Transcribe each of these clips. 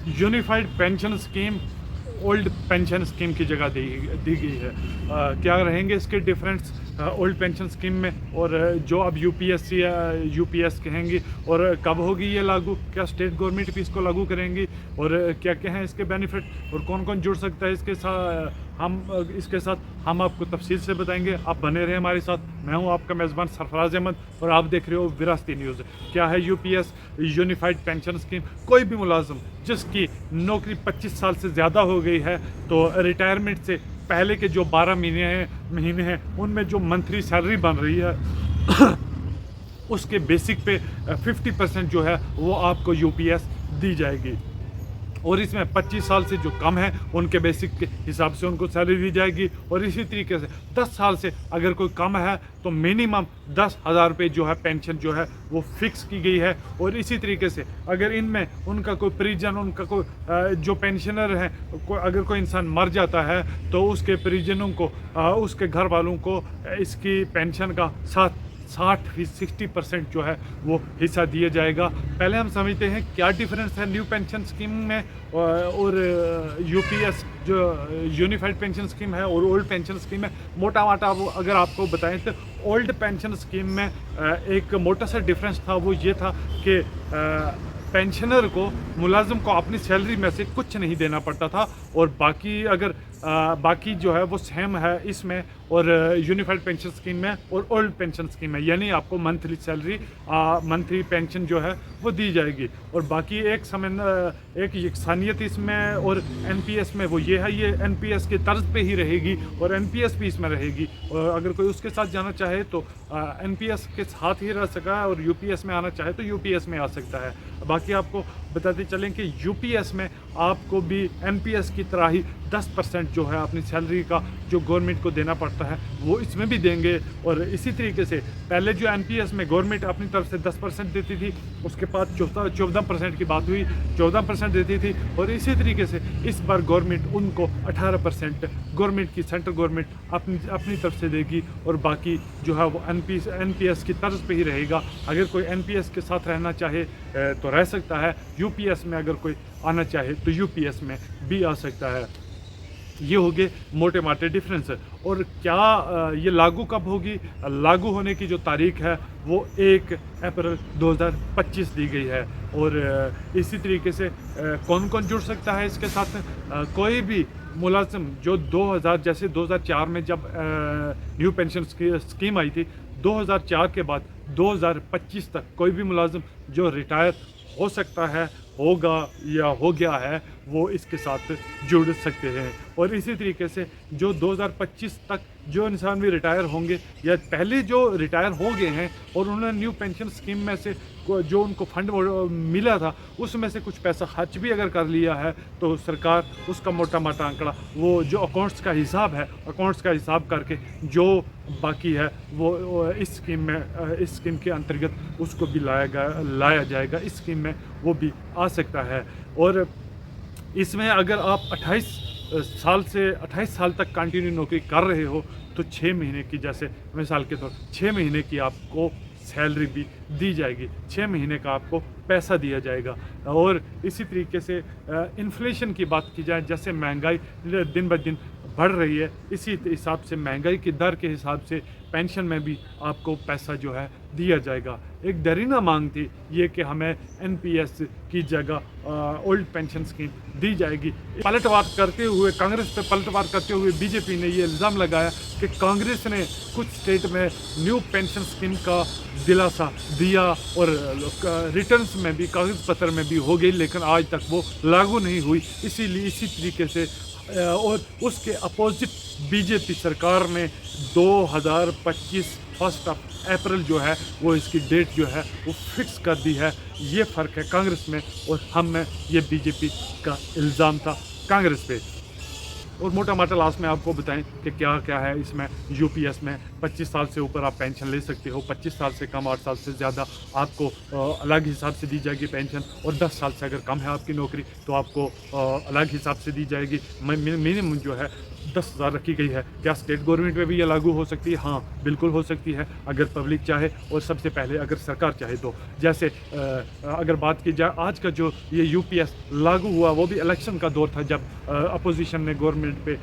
Unified pension scheme old pension scheme की जगह दी गई है। क्या रहेंगे इसके डिफरेंस ओल्ड पेंशन स्कीम में और जो अब यूपीएससी या यूपीएस कहेंगी, और कब होगी ये लागू, क्या स्टेट गवर्नमेंट भी इसको लागू करेंगी, और क्या क्या हैं इसके बेनिफिट और कौन कौन जुड़ सकता है इसके साथ, इसके साथ हम आपको तफसील से बताएंगे। आप बने रहे हमारे साथ। मैं हूं आपका मेज़बान सरफराज अहमद और आप देख रहे हो विरासती न्यूज़। क्या है यूपीएस यूनिफाइड पेंशन स्कीम? कोई भी मुलाजिम जिसकी नौकरी 25 साल से ज़्यादा हो गई है, तो रिटायरमेंट से पहले के जो 12 महीने हैं उनमें जो मंथली सैलरी बन रही है उसके बेसिक पे 50% जो है वो आपको यूपीएस दी जाएगी। और इसमें 25 साल से जो कम है उनके बेसिक के हिसाब से उनको सैलरी दी जाएगी। और इसी तरीके से 10 साल से अगर कोई कम है तो मिनिमम 10,000 रुपये जो है पेंशन जो है वो फिक्स की गई है। और इसी तरीके से अगर इनमें उनका कोई परिजन, उनका कोई जो पेंशनर है, अगर कोई इंसान मर जाता है तो उसके परिजनों को, उसके घर वालों को इसकी पेंशन का 60% जो है वो हिस्सा दिया जाएगा। पहले हम समझते हैं क्या डिफरेंस है न्यू पेंशन स्कीम में और यूपीएस जो यूनिफाइड पेंशन स्कीम है और ओल्ड पेंशन स्कीम है। मोटा माटा वो अगर आपको बताएं तो ओल्ड पेंशन स्कीम में एक मोटा सा डिफरेंस था, वो ये था कि पेंशनर को, मुलाजिम को अपनी सैलरी में से कुछ नहीं देना पड़ता था, और बाकी अगर बाकी जो है वो सेम है इसमें और यूनिफाइड पेंशन स्कीम में और ओल्ड पेंशन स्कीम में, यानी आपको मंथली सैलरी, मंथली पेंशन जो है वो दी जाएगी। और बाकी एक एक यकसानियत इसमें और एनपीएस में वो ये है, ये एनपीएस के तर्ज पे ही रहेगी और एनपीएस भी इसमें रहेगी। और अगर कोई उसके साथ जाना चाहे तो एनपीएस के साथ ही रह सका है, और यूपीएस में आना चाहे तो यूपीएस में आ सकता है। बाकी आपको बताते चलें कि यूपीएस में आपको भी एनपीएस की तरह ही 10% जो है अपनी सैलरी का जो गवर्नमेंट को देना पड़ता है वो इसमें भी देंगे। और इसी तरीके से पहले जो एनपीएस में गवर्नमेंट अपनी तरफ से 10% देती थी, उसके बाद 14% की बात हुई, 14% देती थी, और इसी तरीके से इस बार गवर्नमेंट उनको 18% गवर्नमेंट की, सेंट्रल गवर्नमेंट अपनी तरफ से देगी। और बाकी जो है वो एनपीएस की तर्ज पे ही रहेगा। अगर कोई एनपीएस के साथ रहना चाहे तो रह सकता है, यूपीएस में अगर कोई आना चाहे तो यूपीएस में भी आ सकता है। ये हो गए मोटे माटे डिफरेंस। और क्या ये लागू कब होगी? लागू होने की जो तारीख है वो 1 अप्रैल 2025 दी गई है। और इसी तरीके से कौन कौन जुड़ सकता है इसके साथ? कोई भी मुलाजिम जो 2000, जैसे 2004 में जब न्यू पेंशन स्कीम आई थी, 2004 के बाद 2025 तक कोई भी मुलाजिम जो रिटायर हो सकता है, होगा या हो गया है, वो इसके साथ जुड़ सकते हैं। और इसी तरीके से जो 2025 तक जो इंसान भी रिटायर होंगे या पहले जो रिटायर हो गए हैं और उन्होंने न्यू पेंशन स्कीम में से जो उनको फंड मिला था उसमें से कुछ पैसा खर्च भी अगर कर लिया है तो सरकार उसका मोटा मोटा आंकड़ा, वो जो अकाउंट्स का हिसाब है, अकाउंट्स का हिसाब करके जो बाकी है वो इस स्कीम के अंतर्गत उसको भी लाया जाएगा। इस स्कीम में वो भी आ सकता है। और इसमें अगर आप 28 साल तक कंटिन्यू नौकरी कर रहे हो तो 6 महीने की, जैसे मिसाल के तौर 6 महीने की आपको सैलरी भी दी जाएगी, 6 महीने का आपको पैसा दिया जाएगा। और इसी तरीके से इन्फ्लेशन की बात की जाए, जैसे महंगाई दिन ब दिन बढ़ रही है, इसी हिसाब से महंगाई की दर के हिसाब से पेंशन में भी आपको पैसा जो है दिया जाएगा। एक दरीना मांग थी ये कि हमें एनपीएस की जगह ओल्ड पेंशन स्कीम दी जाएगी। पलटवार करते हुए, कांग्रेस पे पलटवार करते हुए बीजेपी ने ये इल्ज़ाम लगाया कि कांग्रेस ने कुछ स्टेट में न्यू पेंशन स्कीम का दिलासा दिया और रिटर्न्स में भी, कागज पत्र में भी हो गई, लेकिन आज तक वो लागू नहीं हुई। इसीलिए इसी तरीके से और उसके अपोजिट बीजेपी सरकार ने 2025 1 अप्रैल जो है वो इसकी डेट जो है वो फिक्स कर दी है। ये फ़र्क है कांग्रेस में और हम में। ये बीजेपी का इल्ज़ाम था कांग्रेस पे। और मोटा मोटा लास्ट में आपको बताएं कि क्या क्या है इसमें। यूपीएस में 25 साल से ऊपर आप पेंशन ले सकते हो, 25 साल से कम 8 साल से ज़्यादा आपको अलग हिसाब से दी जाएगी पेंशन, और 10 साल से अगर कम है आपकी नौकरी तो आपको अलग हिसाब से दी जाएगी। मिनिमम जो है 10,000 रखी गई है। क्या स्टेट गवर्नमेंट में भी ये लागू हो सकती है? हाँ, बिल्कुल हो सकती है, अगर पब्लिक चाहे और सबसे पहले अगर सरकार चाहे तो। जैसे अगर बात की जाए आज का जो ये यूपीएस लागू हुआ, वो भी इलेक्शन का दौर था, जब अपोजिशन ने गवर्नमेंट पे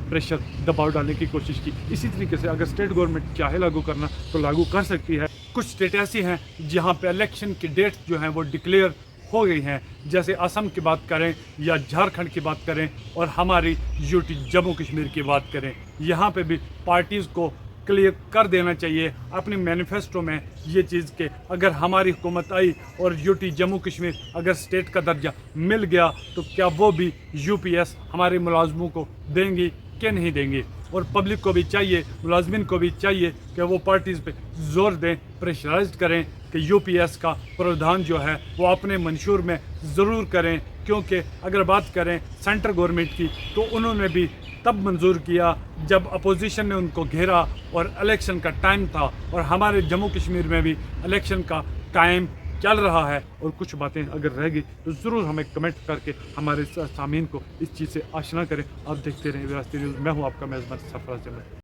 प्रेशर दबाव डालने की कोशिश की। इसी तरीके से अगर स्टेट गवर्नमेंट चाहे लागू करना तो लागू कर सकती है। कुछ स्टेट ऐसी हैं जहाँ पे इलेक्शन की डेट्स जो हैं वो डिक्लेयर हो गई हैं, जैसे असम की बात करें या झारखंड की बात करें और हमारी यूटी जम्मू कश्मीर की बात करें, यहाँ पे भी पार्टीज़ को क्लियर कर देना चाहिए अपनी मैनिफेस्टो में ये चीज़ के अगर हमारी हुकूमत आई और यूटी जम्मू कश्मीर अगर स्टेट का दर्जा मिल गया तो क्या वो भी यूपीएस हमारे मुलाजमों को देंगी कि नहीं देंगी। और पब्लिक को भी चाहिए, मुलाजमिन को भी चाहिए कि वो पार्टीज़ पे जोर दें, प्रेशराइज करें कि यूपीएस का प्रावधान जो है वो अपने मंशूर में ज़रूर करें। क्योंकि अगर बात करें सेंट्रल गवर्नमेंट की तो उन्होंने भी तब मंजूर किया जब अपोजिशन ने उनको घेरा और इलेक्शन का टाइम था, और हमारे जम्मू कश्मीर में भी इलेक्शन का टाइम चल रहा है। और कुछ बातें अगर रह गई तो ज़रूर हमें कमेंट करके हमारे सामीन को इस चीज़ से आशना करें। आप देखते रहें विरासती न्यूज़। मैं हूँ आपका मेज़बान सरफराज अहमद।